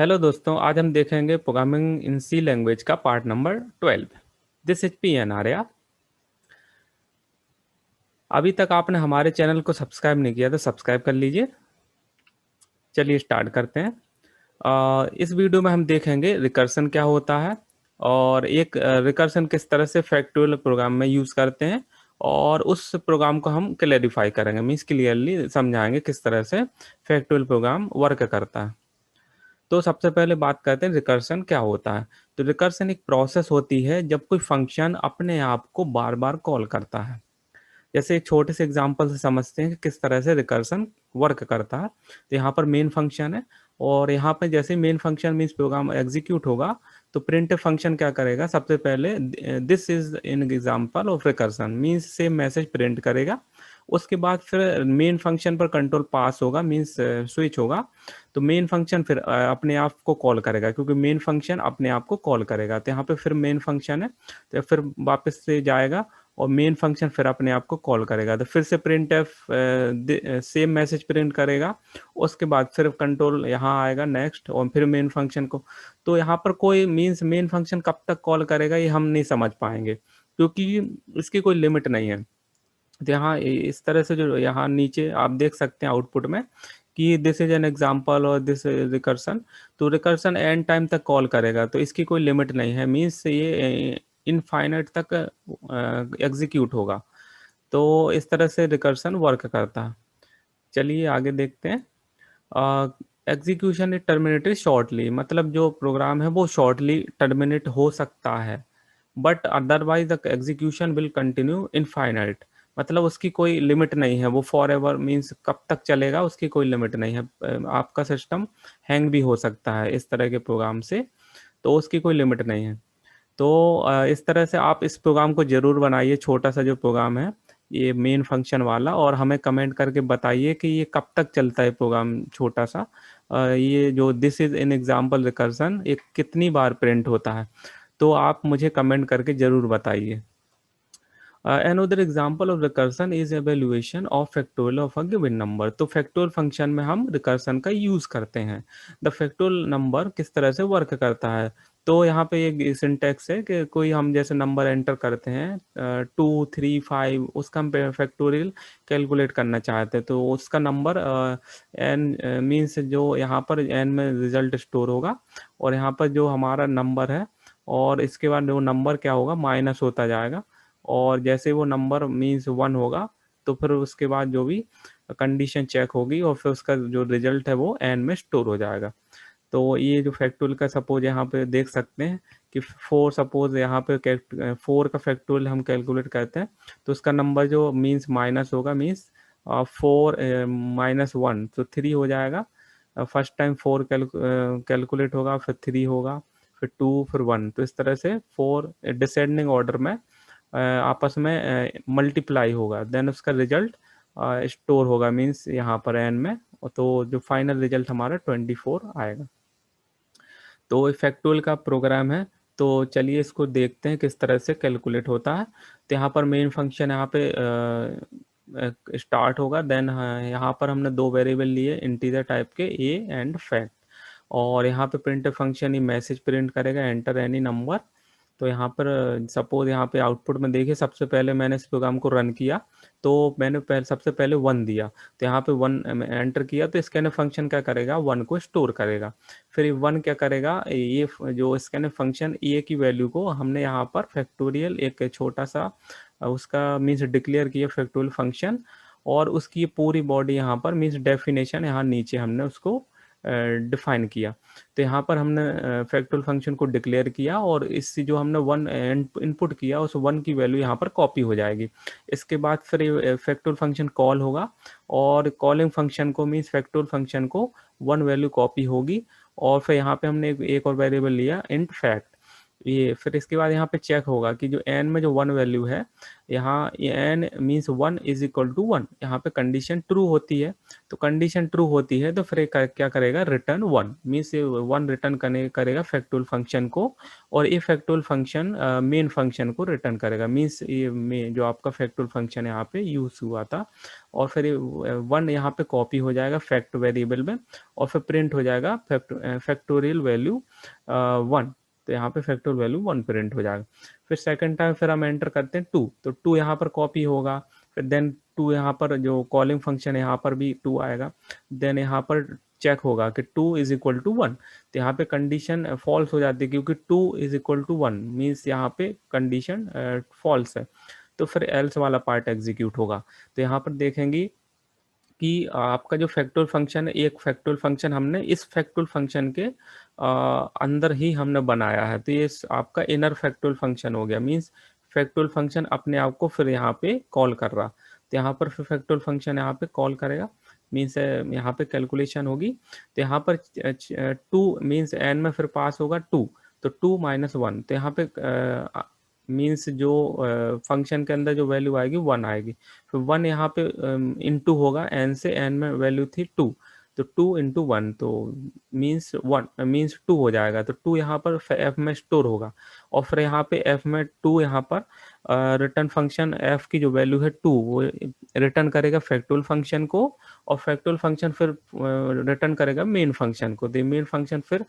Hello दोस्तों, आज हम देखेंगे प्रोग्रामिंग इन सी लैंग्वेज का part number 12। This is P N Arya. अभी तक आपने हमारे चैनल को सब्सक्राइब नहीं किया तो सब्सक्राइब कर लीजिए। चलिए स्टार्ट करते हैं। इस वीडियो में हम देखेंगे रिकर्सन क्या होता है और एक रिकर्सन किस तरह से फैक्टोरियल प्रोग्राम में यूज़ करते हैं, और उस प्रोग्राम को हम क्लेरिफाई करेंगे, मीन्स क्लियरली समझाएंगे किस तरह से फैक्टोरियल प्रोग्राम वर्क करता है। तो सबसे पहले बात करते हैं रिकर्सन क्या होता है। तो रिकर्सन एक प्रोसेस होती है जब कोई फंक्शन अपने आप को बार बार कॉल करता है। जैसे एक छोटे से एग्जांपल से समझते हैं कि किस तरह से रिकर्सन वर्क करता है। तो यहाँ पर मेन फंक्शन है, और यहाँ पे जैसे main function means program execute होगा तो प्रिंट फंक्शन क्या करेगा, सबसे पहले this is an example of recursion means से मैसेज प्रिंट करेगा। उसके बाद फिर मेन फंक्शन पर कंट्रोल पास होगा, मीन्स स्विच होगा। तो मेन फंक्शन फिर अपने आप को कॉल करेगा, क्योंकि मेन फंक्शन अपने आप को कॉल करेगा। तो यहाँ पे फिर मेन फंक्शन है, तो फिर वापस से जाएगा और मेन फंक्शन फिर अपने आप को कॉल करेगा। तो फिर से print F same message print करेगा। उसके बाद फिर कंट्रोल यहाँ आएगा नेक्स्ट, और फिर मेन फंक्शन को। तो यहाँ पर कोई मीन्स मेन फंक्शन कब तक कॉल करेगा ये हम नहीं समझ पाएंगे, क्योंकि इसकी कोई लिमिट नहीं है। तो यहाँ इस तरह से जो यहाँ नीचे आप देख सकते हैं आउटपुट में कि दिस इज एन एग्जांपल और दिस रिकर्सन। तो रिकर्सन एंड टाइम तक कॉल करेगा, तो इसकी कोई लिमिट नहीं है, मीन्स ये इनफाइनाइट तक एग्जीक्यूट होगा। तो इस तरह से रिकर्सन वर्क करता है। चलिए आगे देखते हैं। एग्जीक्यूशन इज टर्मिनेटेड शॉर्टली, मतलब जो प्रोग्राम है वो शॉर्टली टर्मिनेट हो सकता है, but otherwise the execution will continue infinite. मतलब उसकी कोई लिमिट नहीं है, वो फॉर एवर मीन्स कब तक चलेगा उसकी कोई लिमिट नहीं है। आपका सिस्टम हैंग भी हो सकता है इस तरह के प्रोग्राम से, तो उसकी कोई लिमिट नहीं है। तो इस तरह से आप इस प्रोग्राम को जरूर बनाइए, छोटा सा जो प्रोग्राम है ये मेन फंक्शन वाला, और हमें कमेंट करके बताइए कि ये कब तक चलता है प्रोग्राम छोटा सा। ये जो this is an example recursion एक कितनी बार प्रिंट होता है, तो आप मुझे कमेंट करके जरूर बताइए। Another example of recursion is evaluation of factorial of a given number। तो फैक्टोरियल फंक्शन में हम रिकर्सन का यूज करते हैं। द फैक्टोरियल नंबर किस तरह से वर्क करता है, तो यहाँ पे एक सिंटेक्स है कि कोई हम जैसे नंबर एंटर करते हैं 2 3 5, उसका हम फैक्टोरियल कैलकुलेट करना चाहते हैं, तो उसका नंबर एन मीन्स जो यहाँ पर एन में रिजल्ट स्टोर होगा, और यहाँ पर जो हमारा नंबर है, और इसके बाद वो नंबर क्या होगा माइनस होता जाएगा। और जैसे वो नंबर मीन्स 1 होगा तो फिर उसके बाद जो भी कंडीशन चेक होगी और फिर उसका जो रिजल्ट है वो एन में स्टोर हो जाएगा। तो ये जो फैक्टोरियल का सपोज यहाँ पे देख सकते हैं कि 4, सपोज यहाँ पे 4 का फैक्टोरियल हम कैलकुलेट करते हैं, तो उसका नंबर जो मीन्स माइनस होगा, मीन्स 4 - 1 तो 3 हो जाएगा। फर्स्ट टाइम 4 कैलकुलेट होगा, फिर 3 होगा, फिर 2, फिर 1। तो इस तरह से 4 डिसेंडिंग ऑर्डर में आपस में मल्टीप्लाई होगा, देन उसका रिजल्ट स्टोर होगा मीन्स यहाँ पर एन में। तो जो फाइनल रिजल्ट हमारा 24 आएगा। तो फैक्टोरियल का प्रोग्राम है। तो चलिए इसको देखते हैं किस तरह से कैलकुलेट होता है। तो यहाँ पर मेन फंक्शन यहाँ पे स्टार्ट होगा, देन यहाँ पर हमने 2 वेरिएबल लिए इंटीजर टाइप के ए एंड फैक्ट, और यहाँ पे प्रिंट फंक्शन ही मैसेज प्रिंट करेगा एंटर एनी नंबर। तो यहाँ पर सपोज यहाँ पे आउटपुट में देखिए, सबसे पहले मैंने इस प्रोग्राम को रन किया तो मैंने सबसे पहले 1 दिया, तो यहाँ पे 1 एंटर किया, तो स्कैनफ फंक्शन क्या करेगा 1 को स्टोर करेगा। फिर 1 क्या करेगा, ये जो स्कैनफ फंक्शन ए की वैल्यू को हमने यहाँ पर फैक्टोरियल एक छोटा सा उसका मीन्स डिक्लेयर किया फैक्टोरियल फंक्शन, और उसकी पूरी बॉडी यहाँ पर मीन्स डेफिनेशन यहाँ नीचे हमने उसको डिफाइन किया। तो यहाँ पर हमने फैक्टोरियल फंक्शन को डिक्लेयर किया, और इससे जो हमने 1 इनपुट किया उस 1 की वैल्यू यहाँ पर कॉपी हो जाएगी। इसके बाद फिर फैक्टोरियल फंक्शन कॉल होगा, और कॉलिंग फंक्शन को मीन्स फैक्टोरियल फंक्शन को 1 वैल्यू कॉपी होगी, और फिर यहाँ पे हमने एक और वेरिएबल लिया इंट फैक्ट। ये फिर इसके बाद यहाँ पे चेक होगा कि जो n में जो 1 वैल्यू है, यहाँ ये n means 1 is equal to 1, यहाँ पे कंडीशन ट्रू होती है। तो कंडीशन ट्रू होती है तो फिर ये क्या करेगा, रिटर्न 1 मीन्स 1 रिटर्न करेगा फैक्टोरियल फंक्शन को, और ये फैक्टोरियल फंक्शन मेन फंक्शन को रिटर्न करेगा, मीन्स ये जो आपका फैक्टोरियल फंक्शन यहाँ पे यूज हुआ था। और फिर 1 यहाँ पे कॉपी हो जाएगा फैक्ट वेरिएबल में, और फिर प्रिंट हो जाएगा फैक्टोरियल वैल्यू 1। तो यहाँ पे फैक्टोरियल वैल्यू 1 प्रिंट हो जाएगा। फिर सेकंड टाइम फिर हम एंटर करते हैं 2, तो 2 यहाँ पर कॉपी होगा, फिर देन 2 यहाँ पर जो कॉलिंग फंक्शन है यहाँ पर भी 2 आएगा। देन यहाँ पर चेक होगा कि 2 इज इक्वल टू 1, तो यहाँ पे कंडीशन फॉल्स हो जाती है क्योंकि 2 इज इक्वल टू 1 मीन्स यहाँ पे कंडीशन फॉल्स है। तो फिर एल्स वाला पार्ट एग्जीक्यूट होगा। तो यहाँ पर देखेंगे कि आपका जो फैक्टोरियल फंक्शन है, एक फैक्टोरियल फंक्शन हमने इस फैक्टोरियल फंक्शन के अंदर ही हमने बनाया है, तो ये आपका इनर फैक्टोरियल फंक्शन हो गया, मींस फैक्टोरियल फंक्शन अपने आप को फिर यहाँ पे कॉल कर रहा। तो यहाँ पर फिर फैक्टोरियल फंक्शन यहाँ पे कॉल करेगा, मीन्स यहाँ पे कैलकुलेशन होगी। तो यहाँ पर 2 मीन्स एन में फिर पास होगा 2, तो 2 माइनस 1, तो यहाँ पे मीन्स जो फंक्शन के अंदर जो वैल्यू आएगी 1 आएगी। फिर 1 यहाँ पे इंटू होगा एन से, एन में वैल्यू थी 2, तो 2 इंटू 1 तो मीन्स 1 मीन्स 2 हो जाएगा। तो 2 यहाँ पर एफ में स्टोर होगा, और फिर यहाँ पे एफ में 2 यहाँ पर रिटर्न फंक्शन एफ की जो वैल्यू है 2 वो रिटर्न करेगा फैक्टोरियल फंक्शन को, और फैक्टोरियल फंक्शन फिर रिटर्न करेगा मेन फंक्शन को। तो मेन फंक्शन फिर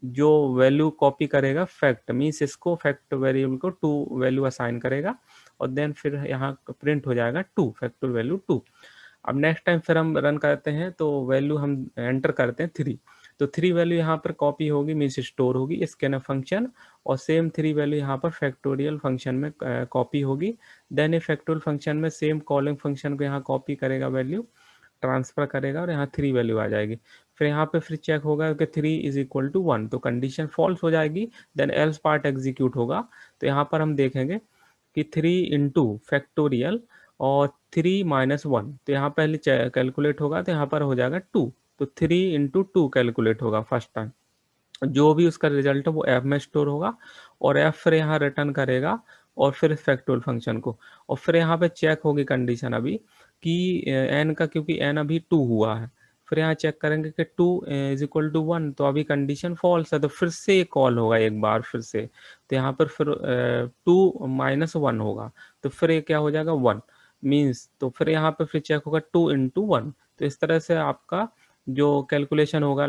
जो वैल्यू कॉपी करेगा फैक्ट मीन्स इसको फैक्ट वेरिएबल को 2 वैल्यू असाइन करेगा, और देन फिर यहाँ प्रिंट हो जाएगा 2 फैक्टोरियल वैल्यू 2। अब नेक्स्ट टाइम फिर हम रन करते हैं तो वैल्यू हम एंटर करते हैं 3, तो 3 वैल्यू यहाँ पर कॉपी होगी मीन्स स्टोर होगी स्कैनफ फंक्शन, और सेम 3 वैल्यू यहाँ पर फैक्टोरियल फंक्शन में कॉपी होगी। देन ये फैक्टोरियल फंक्शन में सेम कॉलिंग फंक्शन को यहाँ कॉपी करेगा, वैल्यू ट्रांसफर करेगा, और यहाँ 3 वैल्यू आ जाएगी। फिर यहाँ पे फिर चेक होगा कि 3 इज इक्वल टू 1, तो कंडीशन फॉल्स हो जाएगी। देन एल्स पार्ट एग्जीक्यूट होगा। तो यहाँ पर हम देखेंगे कि 3 इंटू फैक्टोरियल और 3 माइनस 1, तो यहाँ पहले कैलकुलेट होगा, तो यहाँ पर हो जाएगा 2, तो 3 इंटू 2 कैलकुलेट होगा फर्स्ट टाइम। जो भी उसका रिजल्ट है वो एफ में स्टोर होगा, और एफ फिर यहाँ रिटर्न करेगा, और फिर फैक्टोरियल फंक्शन को। और फिर यहाँ पे चेक होगी कंडीशन अभी कि एन का, क्योंकि एन अभी 2 हुआ है, फिर यहाँ चेक करेंगे कि 2 इज इक्वल टू 1, तो अभी कंडीशन फॉल्स है, तो फिर से कॉल होगा एक बार फिर से। तो यहाँ पर फिर 2 माइनस 1 होगा, तो फिर ये क्या हो जाएगा 1 मीन्स, तो फिर यहाँ पे फिर चेक होगा 2 इंटू 1। तो इस तरह से आपका जो कैलकुलेशन होगा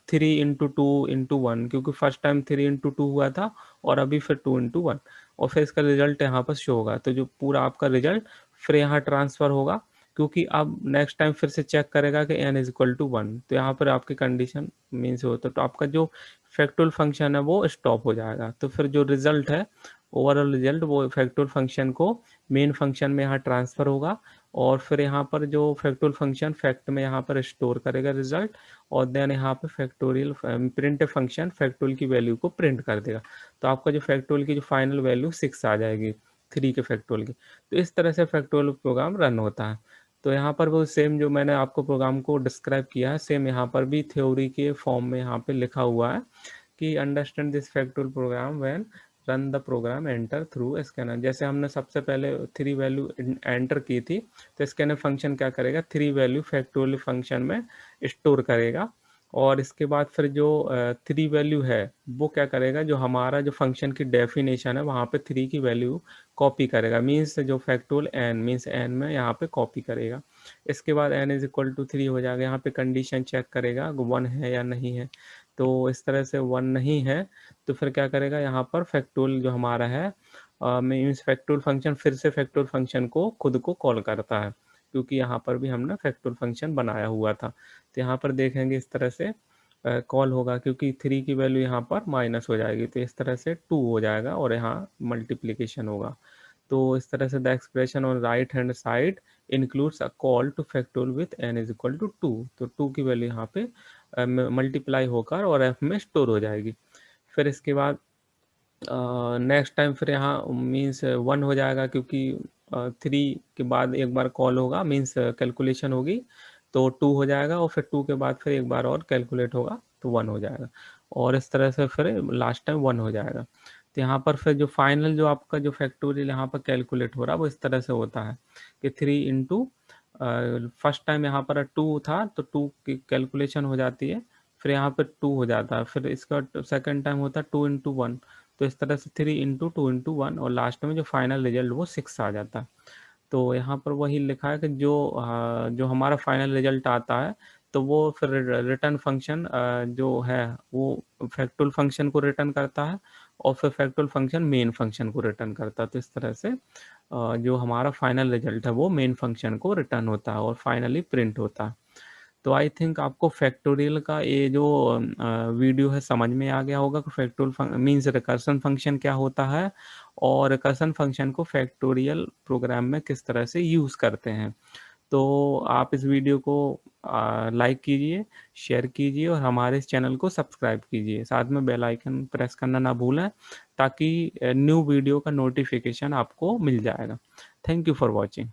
3 इंटू 2 इंटू 1, क्योंकि फर्स्ट टाइम 3 इंटू 2 हुआ था, और अभी फिर 2 इंटू 1, और फिर इसका रिजल्ट यहाँ पर शो होगा। तो जो पूरा आपका रिजल्ट फिर यहाँ ट्रांसफर होगा, क्योंकि अब नेक्स्ट टाइम फिर से चेक करेगा कि n इज इक्वल टू 1, तो यहाँ पर आपकी कंडीशन मीन्स होता है, तो आपका जो फैक्टोरियल फंक्शन है वो स्टॉप हो जाएगा। तो फिर जो रिजल्ट है, ओवरऑल रिजल्ट, वो फैक्टोरियल फंक्शन को मेन फंक्शन में यहाँ ट्रांसफर होगा, और फिर यहाँ पर जो फैक्टोरियल फंक्शन फैक्ट में यहाँ पर स्टोर करेगा रिजल्ट, और देन यहाँ पे फैक्टोरियल प्रिंट फंक्शन फैक्टोरियल की वैल्यू को प्रिंट कर देगा। तो आपका जो फैक्टोरियल की जो फाइनल वैल्यू 6 आ जाएगी 3 के फैक्टोरियल की। तो इस तरह से फैक्टोरियल प्रोग्राम रन होता है। तो यहाँ पर वो सेम जो मैंने आपको प्रोग्राम को डिस्क्राइब किया है, सेम यहाँ पर भी थ्योरी के फॉर्म में यहाँ पे लिखा हुआ है कि understand this factorial program when run the program enter through scanner. जैसे हमने सबसे पहले 3 वैल्यू एंटर की थी, तो स्कैनर फंक्शन क्या करेगा, 3 वैल्यू फैक्टोरियल फंक्शन में स्टोर करेगा, और इसके बाद फिर जो 3 वैल्यू है वो क्या करेगा, जो हमारा जो फंक्शन की डेफिनेशन है वहाँ पे 3 की वैल्यू कॉपी करेगा, मीन्स जो फैक्टोरियल एन मीन्स एन में यहाँ पे कॉपी करेगा। इसके बाद एन इज इक्वल टू 3 हो जाएगा, यहाँ पे कंडीशन चेक करेगा 1 है या नहीं है, तो इस तरह से 1 नहीं है, तो फिर क्या करेगा, यहाँ पर फैक्टोरियल जो हमारा है मीन्स फैक्टोरियल फंक्शन फिर से फैक्टोरियल फंक्शन को खुद को कॉल करता है, क्योंकि यहाँ पर भी हमने फैक्टोरियल फंक्शन बनाया हुआ था। तो यहाँ पर देखेंगे इस तरह से कॉल होगा, क्योंकि 3 की वैल्यू यहाँ पर माइनस हो जाएगी, तो इस तरह से 2 हो जाएगा, और यहाँ मल्टीप्लीकेशन होगा। तो इस तरह से the expression on right hand side includes a call to factorial with n is equal to 2, तो 2 की वैल्यू यहाँ पे मल्टीप्लाई होकर और f में स्टोर हो जाएगी। फिर इसके बाद नेक्स्ट टाइम फिर यहाँ मीन्स 1 हो जाएगा, क्योंकि 3 के बाद एक बार कॉल होगा मीन्स कैलकुलेशन होगी, तो 2 हो जाएगा, और फिर 2 के बाद फिर एक बार और कैलकुलेट होगा तो 1 हो जाएगा। और इस तरह से फिर लास्ट टाइम 1 हो जाएगा। तो यहाँ पर फिर जो फाइनल जो आपका जो फैक्टोरियल यहाँ पर कैलकुलेट हो रहा है वो इस तरह से होता है कि 3 इंटू फर्स्ट टाइम यहाँ पर 2 था तो 2 की कैलकुलेशन हो जाती है, फिर यहाँ पे 2 हो जाता है, फिर इसका सेकंड टाइम होता है 2 इंटू 1, तो इस तरह से 3 इंटू 2 इंटू 1 और लास्ट में जो फाइनल रिजल्ट वो 6 आ जाता है। तो यहाँ पर वही लिखा है कि जो हमारा फाइनल रिजल्ट आता है तो वो फिर रिटर्न फंक्शन जो है वो फैक्टोरियल फंक्शन को रिटर्न करता है और फिर फैक्टोरियल फंक्शन मेन फंक्शन को रिटर्न करता है। तो इस तरह से जो हमारा फाइनल रिजल्ट है वो मेन फंक्शन को रिटर्न होता है और फाइनली प्रिंट होता है। तो आई थिंक आपको फैक्टोरियल का ये जो वीडियो है समझ में आ गया होगा कि फैक्टोरियल मीन्स रिकर्सन फंक्शन क्या होता है और रिकर्सन फंक्शन को फैक्टोरियल प्रोग्राम में किस तरह से यूज़ करते हैं। तो आप इस वीडियो को लाइक कीजिए, शेयर कीजिए और हमारे इस चैनल को सब्सक्राइब कीजिए। साथ में बेल आइकन प्रेस करना ना भूलें ताकि न्यू वीडियो का नोटिफिकेशन आपको मिल जाएगा। Thank you for watching.